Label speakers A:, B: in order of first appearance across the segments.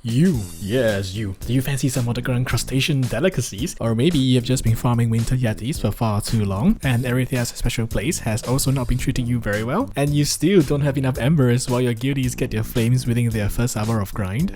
A: Yes, you. Do you fancy some underground crustacean delicacies? Or maybe you've just been farming winter yetis for far too long, and Erythea's special place has also not been treating you very well, and you still don't have enough embers while your guildies get their flames within their first hour of grind?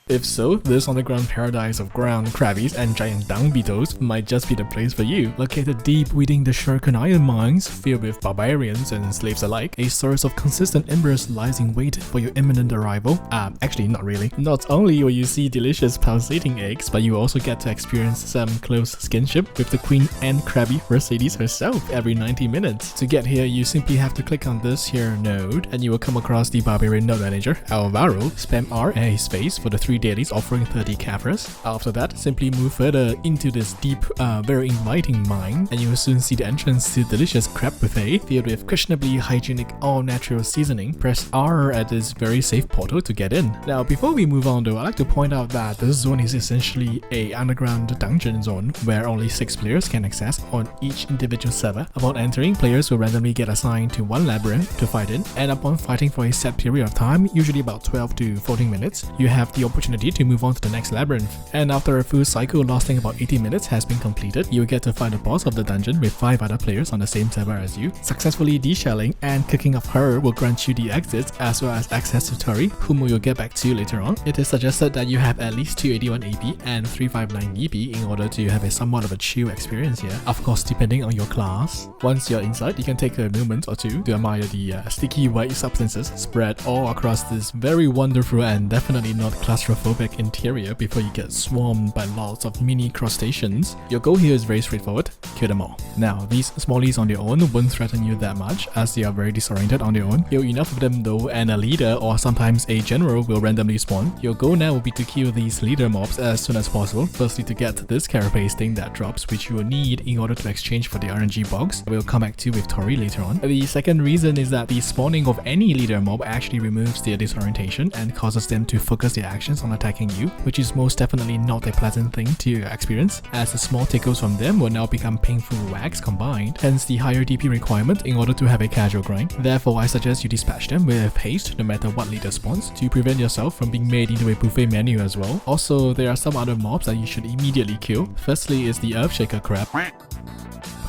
A: If so, this underground paradise of ground crabbies and giant dung beetles might just be the place for you. Located deep within the Shuriken iron mines, filled with barbarians and slaves alike, a source of consistent embers lies in wait for your imminent arrival. Actually not really. Not only will you see delicious pulsating eggs, but you also get to experience some close skinship with the queen and crabby Vercedes herself every 90 minutes. To get here, you simply have to click on this here node, and you will come across the barbarian node manager, Alvaro. Spam R and his face for the 3 dailies offering 30 Kafras. After that, simply move further into this deep, very inviting mine, and you will soon see the entrance to delicious crab buffet filled with questionably hygienic all-natural seasoning. Press R at this very safe portal to get in. Now, before we move on though, I'd like to point out that this zone is essentially a underground dungeon zone where only 6 players can access on each individual server. Upon entering, players will randomly get assigned to one labyrinth to fight in, and upon fighting for a set period of time, usually about 12 to 14 minutes, you have the opportunity to move on to the next labyrinth. And after a full cycle lasting about 80 minutes has been completed, you get to fight the boss of the dungeon with 5 other players on the same server as you. Successfully deshelling and cooking of her will grant you the exits as well as access to Tori, whom we will get back to later on. It is suggested that you have at least 281 AP and 359 EP in order to have a somewhat of a chill experience here, of course depending on your class. Once you're inside, you can take a moment or two to admire the sticky white substances spread all across this very wonderful and definitely not claustrophobic interior before you get swarmed by lots of mini crustaceans. Your goal here is very straightforward: kill them all. Now, these smallies on their own won't threaten you that much as they are very disoriented on their own. Kill enough of them though, and a leader or sometimes a general will randomly spawn. Your goal now will be to kill these leader mobs as soon as possible. Firstly, to get this carapace thing that drops, which you will need in order to exchange for the RNG box. We'll come back to with Tori later on. The second reason is that the spawning of any leader mob actually removes their disorientation and causes them to focus their actions on attacking you, which is most definitely not a pleasant thing to experience, as the small tickles from them will now become painful whacks combined, hence the higher DP requirement in order to have a casual grind. Therefore, I suggest you dispatch them with haste no matter what leader spawns to prevent yourself from being made into a buffet menu as well. Also, there are some other mobs that you should immediately kill. Firstly is the Earthshaker crab,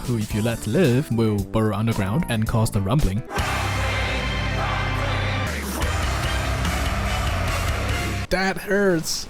A: who if you let live will burrow underground and cause the rumbling. That hurts!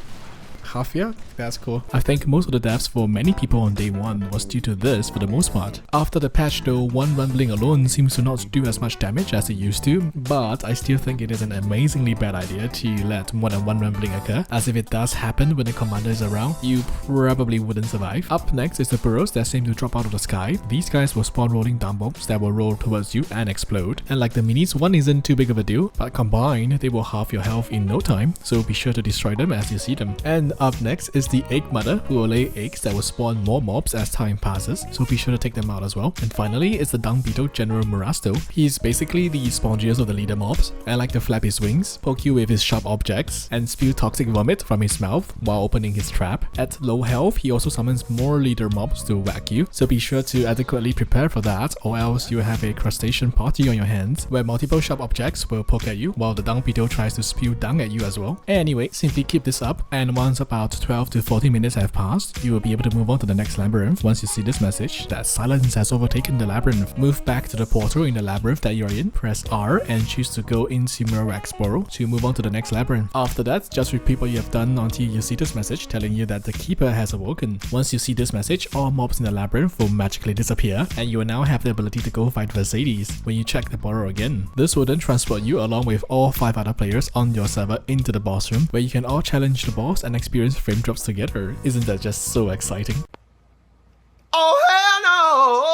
A: Half-ya? That's cool. I think most of the deaths for many people on day 1 was due to this for the most part. After the patch though, one rumbling alone seems to not do as much damage as it used to, but I still think it is an amazingly bad idea to let more than one rumbling occur, as if it does happen when the commander is around, you probably wouldn't survive. Up next is the burrows that seem to drop out of the sky. These guys will spawn rolling down bombs that will roll towards you and explode. And like the minis, one isn't too big of a deal, but combined, they will halve your health in no time, so be sure to destroy them as you see them. And up next is the egg mother, who will lay eggs that will spawn more mobs as time passes, so be sure to take them out as well. And finally is the dung beetle General Murasto. He's basically the spongiest of the leader mobs, and like to flap his wings, poke you with his sharp objects, and spew toxic vomit from his mouth while opening his trap. At low health, he also summons more leader mobs to whack you, so be sure to adequately prepare for that, or else you will have a crustacean party on your hands, where multiple sharp objects will poke at you while the dung beetle tries to spew dung at you as well. Anyway, simply keep this up, and once about 12 to 14 minutes have passed, you will be able to move on to the next labyrinth once you see this message that silence has overtaken the labyrinth. Move back to the portal in the labyrinth that you're in, press R and choose to go into Murrowak's burrow to move on to the next labyrinth. After that, just repeat what you have done until you see this message telling you that the keeper has awoken. Once you see this message, all mobs in the labyrinth will magically disappear, and you will now have the ability to go fight Vercedes when you check the burrow again. This will then transport you along with all 5 other players on your server into the boss room, where you can all challenge the boss and experience frame drops together. Isn't that just so exciting? Oh hell no!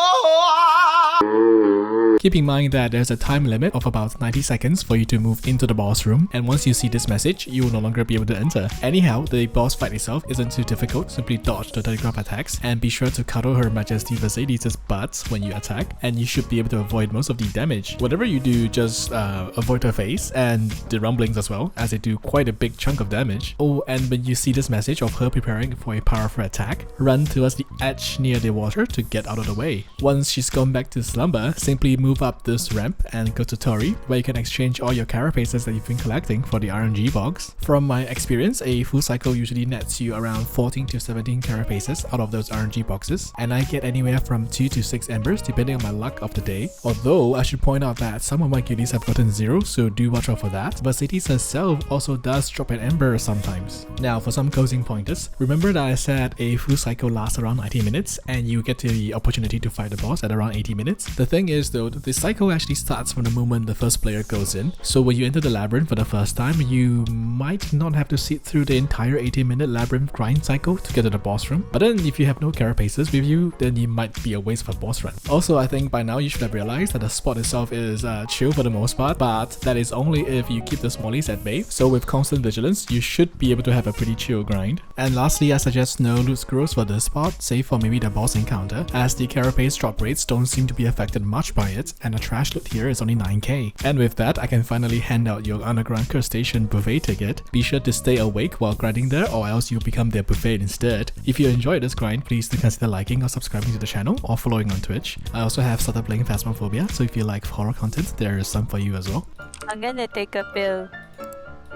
A: Keep in mind that there's a time limit of about 90 seconds for you to move into the boss room, and once you see this message, you will no longer be able to enter. Anyhow, the boss fight itself isn't too difficult, simply dodge the telegraph attacks, and be sure to cuddle Her Majesty Vercedes' butt when you attack, and you should be able to avoid most of the damage. Whatever you do, just avoid her face, and the rumblings as well, as they do quite a big chunk of damage. Oh, and when you see this message of her preparing for a powerful attack, run towards the edge near the water to get out of the way. Once she's gone back to slumber, simply move move up this ramp and go to Tori, where you can exchange all your carapaces that you've been collecting for the RNG box. From my experience, a full cycle usually nets you around 14 to 17 carapaces out of those RNG boxes, and I get anywhere from 2 to 6 embers depending on my luck of the day. Although I should point out that some of my guildies have gotten 0, so do watch out for that. Vercedes herself also does drop an ember sometimes. Now for some closing pointers, remember that I said a full cycle lasts around 90 minutes and you get the opportunity to fight the boss at around 80 minutes. The thing is though, the cycle actually starts from the moment the first player goes in, so when you enter the labyrinth for the first time, you might not have to sit through the entire 80-minute labyrinth grind cycle to get to the boss room. But then if you have no carapaces with you, then it might be a waste of a boss run. Also, I think by now you should have realized that the spot itself is chill for the most part, but that is only if you keep the smallies at bay. So with constant vigilance, you should be able to have a pretty chill grind. And lastly, I suggest no loot scrolls for this spot, save for maybe the boss encounter, as the carapace drop rates don't seem to be affected much by it, and the trash loot here is only 9k. And with that, I can finally hand out your underground crustacean buffet ticket. Be sure to stay awake while grinding there, or else you'll become their buffet instead. If you enjoyed this grind, please do consider liking or subscribing to the channel or following on Twitch. I also have started playing Phasmophobia, so if you like horror content, there is some for you as well.
B: I'm gonna take a pill.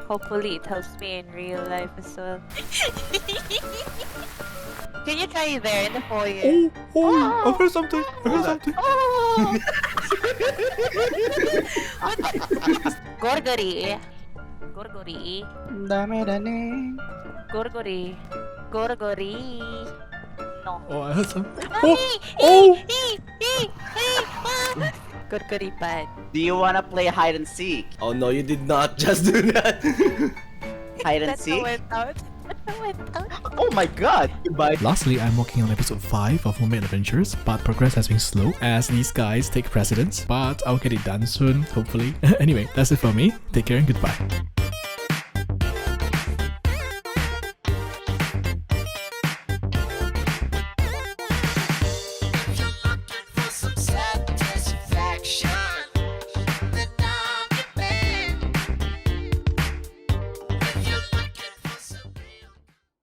B: Hopefully it helps me in real life as well. Can you try there in the foyer?
A: Oh, I heard something. I heard something.
B: Oh! Gorgory. Gorgory.
C: Dame.
B: Gorgory. Gorgory. No.
A: Oh, I heard something.
B: Oh! Gorgory pad.
C: Do you wanna play hide and seek?
D: Oh no, you did not just do that.
C: Hide and
B: That
C: seek?
B: went out. That went out.
C: Oh my god! Goodbye.
A: Lastly, I'm working on episode 5 of Homemade Adventures, but progress has been slow as these guys take precedence, but I'll get it done soon, hopefully. Anyway, that's it for me. Take care and goodbye.